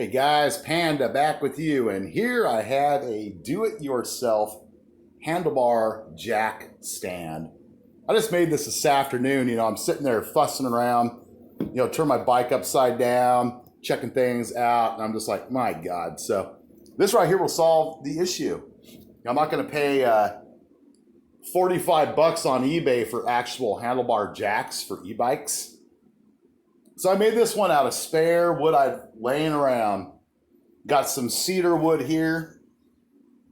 Hey guys, Panda back with you, and here I have a do-it-yourself handlebar jack stand. I just made this afternoon. I'm sitting there fussing around, turn my bike upside down, checking things out, and I'm just like, my God. So this right here will solve the issue. I'm not going to pay $45 on eBay for actual handlebar jacks for e-bikes. So I made this one out of spare wood I've laying around. Got some cedar wood here,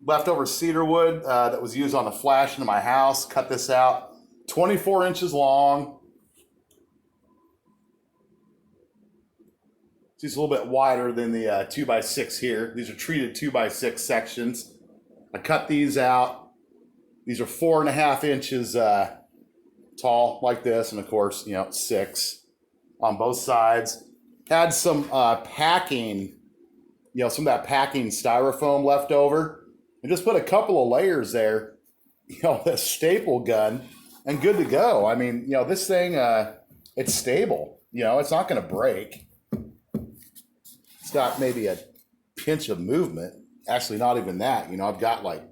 leftover cedar wood that was used on the flash into my house. Cut this out, 24 inches long. It's a little bit wider than the 2x6 here. These are treated 2x6 sections. I cut these out. These are 4.5 inches tall like this, and of course, 6 on both sides. Had some packing, some of that packing styrofoam left over, and just put a couple of layers there, a staple gun, and good to go. I mean, this thing, it's stable. It's not going to break. It's got maybe a pinch of movement. Actually, not even that. I've got like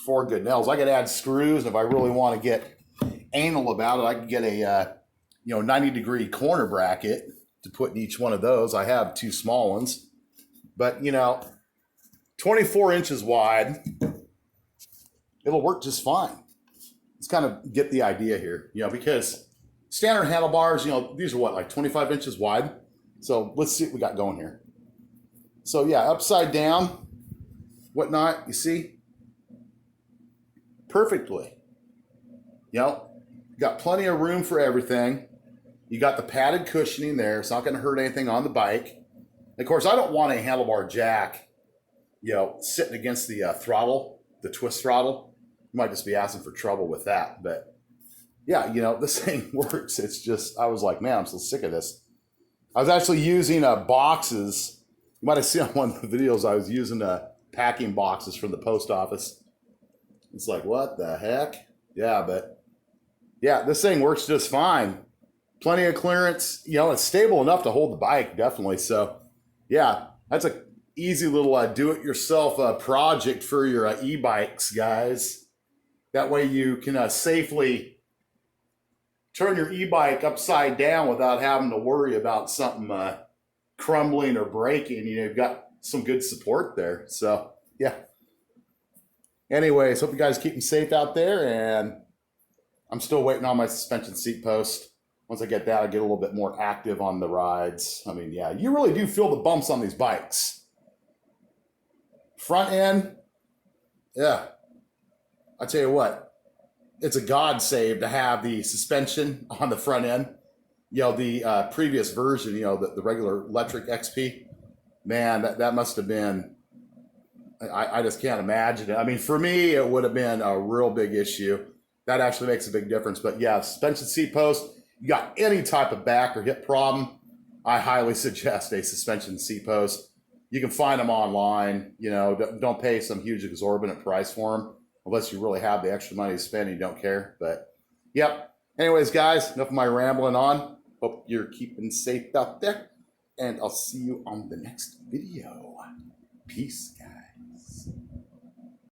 4 good nails. I could add screws, and if I really want to get anal about it, I could get a 90-degree corner bracket to put in each one of those. I have 2 small ones, but 24 inches wide, it'll work just fine. Let's kind of get the idea here, because standard handlebars, these are what, like 25 inches wide. So let's see what we got going here. So yeah, upside down, whatnot, you see, perfectly. Got plenty of room for everything. You got the padded cushioning there. It's not going to hurt anything on the bike. Of course, I don't want a handlebar jack, sitting against the throttle, the twist throttle. You might just be asking for trouble with that. But yeah, this thing works. It's just, I was like, man, I'm so sick of this. I was actually using boxes. You might have seen on one of the videos, I was using packing boxes from the post office. It's like, what the heck? Yeah, but yeah, this thing works just fine. Plenty of clearance, it's stable enough to hold the bike, definitely. So yeah, that's a easy little do-it-yourself project for your e-bikes, guys. That way you can safely turn your e-bike upside down without having to worry about something crumbling or breaking. You've got some good support there. So yeah. Anyways, hope you guys keep them safe out there, and I'm still waiting on my suspension seat post. Once I get that, I get a little bit more active on the rides. I mean, yeah, you really do feel the bumps on these bikes. Front end, yeah. I tell you what, it's a God save to have the suspension on the front end. The previous version, the regular Lectric XP, man, that must have been, I just can't imagine it. I mean, for me, it would have been a real big issue. That actually makes a big difference. But yeah, suspension seat post, you got any type of back or hip problem, I highly suggest a suspension seat post. You can find them online. Don't pay some huge exorbitant price for them unless you really have the extra money to spend and you don't care. But yep. Anyways, guys, enough of my rambling on. Hope you're keeping safe out there, and I'll see you on the next video. Peace, guys.